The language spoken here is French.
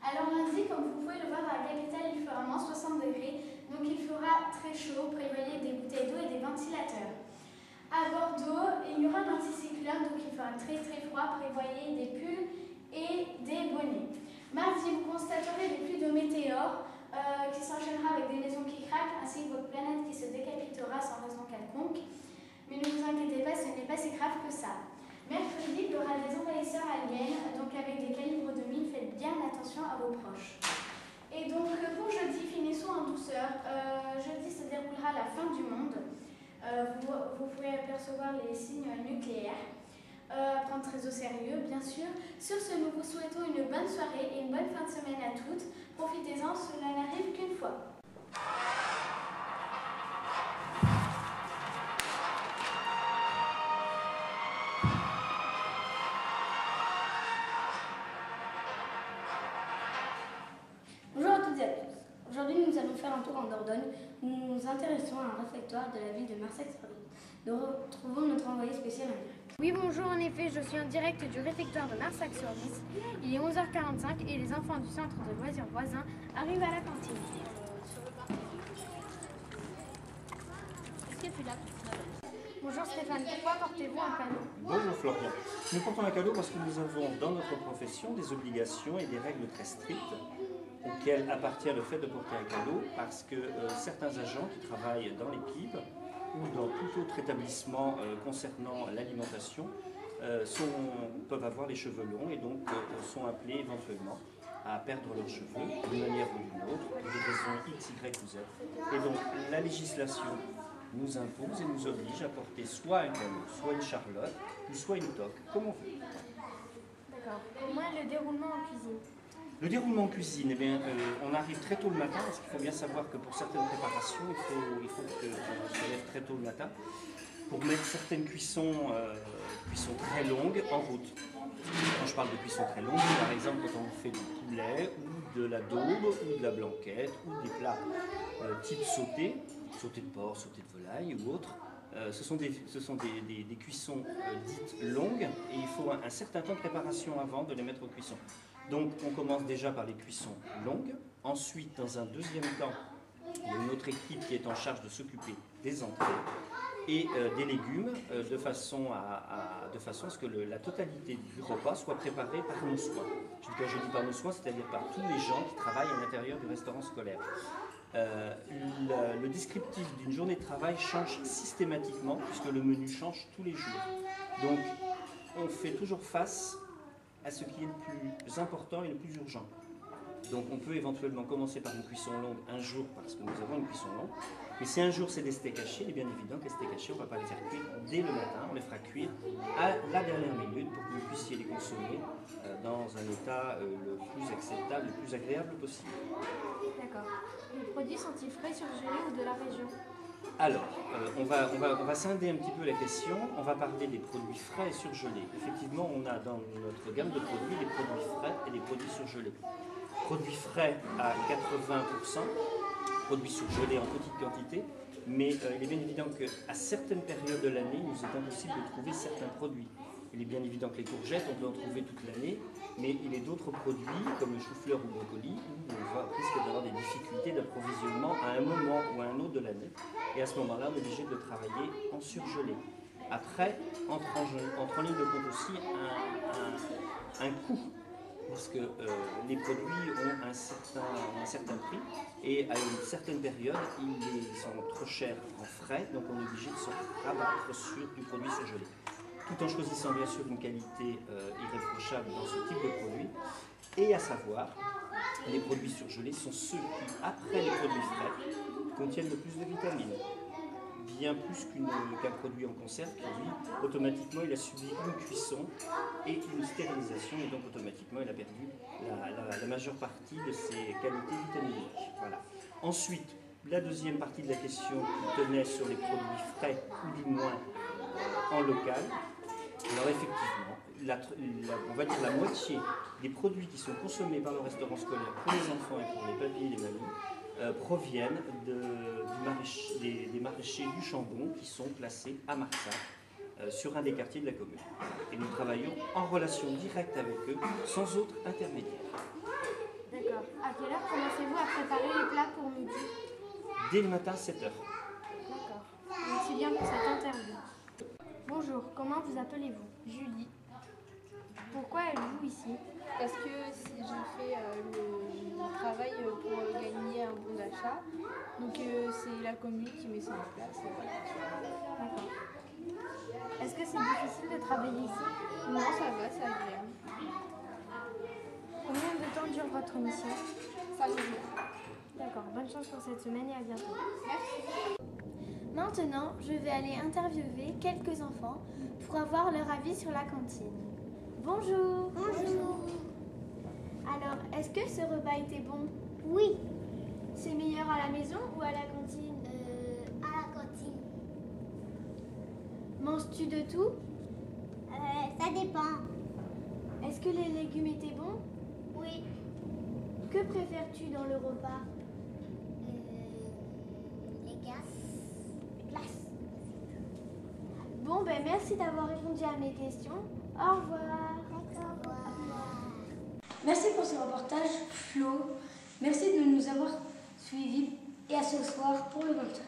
Alors lundi, comme vous pouvez le voir dans la capitale, il fera moins 60 degrés, donc il fera très chaud. Prévoyez des bouteilles d'eau et des ventilateurs. À Bordeaux, il y aura un anticyclone, donc il fera très froid. Prévoyez des pulls et des bonnets. Mardi, vous constaterez des pluies de météores qui s'enchaînera avec des maisons qui craquent, ainsi que votre planète qui se décapitera sans raison quelconque. Mais ne vous inquiétez pas, ce n'est pas si grave que ça. Mercredi, il y aura des envahisseurs aliens, donc avec des calibres de mine, faites bien attention à vos proches. Et donc pour jeudi, finissons en douceur. Jeudi se déroulera la fin du monde. Vous pouvez apercevoir les signes nucléaires. Prendre très au sérieux, bien sûr. Sur ce, nous vous souhaitons une bonne soirée et une bonne fin de semaine à toutes. Profitez-en, cela n'arrive qu'une fois. Bonjour à toutes et à tous. Aujourd'hui, nous allons faire un tour en Dordogne. Nous nous intéressons à un réfectoire de la ville de Marsac-sur-Lys. Nous retrouvons notre envoyé spécial en direct. Oui, bonjour, en effet, je suis en direct du réfectoire de Marsac-sur-Lys. Il est 11h45 et les enfants du centre de loisirs voisin arrivent à la cantine. Est-ce que tu l'as? Bonjour Stéphane, pourquoi portez-vous un cadeau? Bonjour Florian. Nous portons un cadeau parce que nous avons dans notre profession des obligations et des règles très strictes auxquelles appartient le fait de porter un cadeau parce que certains agents qui travaillent dans l'équipe ou dans tout autre établissement concernant l'alimentation peuvent avoir les cheveux longs et donc sont appelés éventuellement à perdre leurs cheveux d'une manière ou d'une autre, pour des raisons X, Y ou Z. Et donc la législation nous impose et nous oblige à porter soit un canot, soit une charlotte, ou soit une toque, comme on veut. D'accord. Comment est le déroulement en cuisine? Le déroulement en cuisine, eh bien, on arrive très tôt le matin, parce qu'il faut bien savoir que pour certaines préparations, il faut qu'on se lève très tôt le matin, pour mettre certaines cuissons très longues en route. Quand je parle de cuisson très longue, par exemple quand on fait du poulet, ou de la daube, ou de la blanquette, ou des plats type sauté de porc, sauté de volaille ou autre, ce sont des cuissons dites longues et il faut un certain temps de préparation avant de les mettre aux cuissons. Donc on commence déjà par les cuissons longues, ensuite dans un deuxième temps, il y a une autre équipe qui est en charge de s'occuper des entrées et des légumes de façon à ce que la totalité du repas soit préparée par nos soins. Quand je dis par nos soins, c'est-à-dire par tous les gens qui travaillent à l'intérieur du restaurant scolaire. Le descriptif d'une journée de travail change systématiquement puisque le menu change tous les jours. Donc on fait toujours face à ce qui est le plus important et le plus urgent. Donc on peut éventuellement commencer par une cuisson longue un jour parce que nous avons une cuisson longue. Mais si un jour c'est des steaks hachés, il est bien évident que les steaks hachés, on ne va pas les faire cuire dès le matin, on les fera cuire à la dernière minute pour que vous puissiez les consommer dans un état le plus acceptable, le plus agréable possible. D'accord. Les produits sont-ils frais, surgelés ou de la région? Alors, on va scinder un petit peu la question. On va parler des produits frais et surgelés. Effectivement, on a dans notre gamme de produits des produits frais et des produits surgelés. Produits frais à 80%, produits surgelés en petite quantité, mais il est bien évident qu'à certaines périodes de l'année, il nous est impossible de trouver certains produits. Il est bien évident que les courgettes, on peut en trouver toute l'année, mais il y a d'autres produits, comme le chou-fleur ou le brocoli, où on risque d'avoir des difficultés d'approvisionnement à un moment ou à un autre de l'année. Et à ce moment-là, on est obligé de travailler en surgelé. Après, entre en ligne de compte aussi un coût, parce que les produits ont un certain prix, et à une certaine période, ils sont trop chers en frais, donc on est obligé de se rabattre sur du produit surgelé. Tout en choisissant bien sûr une qualité irréprochable dans ce type de produit. Et à savoir, les produits surgelés sont ceux qui, après les produits frais, contiennent le plus de vitamines. Bien plus qu'un produit en conserve qui, lui, automatiquement, il a subi une cuisson et une stérilisation, et donc automatiquement, il a perdu la majeure partie de ses qualités vitaminiques. Voilà. Ensuite, la deuxième partie de la question qui tenait sur les produits frais, ou du moins en local. Alors effectivement, on va dire la moitié des produits qui sont consommés par le restaurant scolaire pour les enfants et pour les papis et les mamies proviennent des maraîchers du Chambon qui sont placés à Marsac, sur un des quartiers de la commune. Et nous travaillons en relation directe avec eux, sans autre intermédiaire. D'accord. À quelle heure commencez-vous à préparer les plats pour midi? Dès le matin, 7 heures. D'accord. Merci bien pour cette interview. Bonjour, comment vous appelez-vous? Julie, Pourquoi êtes-vous ici? parce que si je fais le travail pour gagner un bon d'achat, donc c'est la commune qui met ça en place. Et voilà. D'accord. Est-ce que c'est difficile de travailler ici? Non, ça va, c'est agréable. Combien de temps dure votre mission? Ça me plaît. D'accord, bonne chance pour cette semaine et à bientôt. Merci. Maintenant, je vais aller interviewer quelques enfants pour avoir leur avis sur la cantine. Bonjour. Bonjour. Alors, est-ce que ce repas était bon? Oui, C'est meilleur à la maison ou à la cantine? à la cantine. Manges-tu de tout? Ça dépend. Est-ce que les légumes étaient bons? Oui. Que préfères-tu dans le repas? Les glaces. Bon, ben merci d'avoir répondu à mes questions. Au revoir. D'accord. Merci pour ce reportage, Flo. Merci de nous avoir suivis et à ce soir pour le 20h.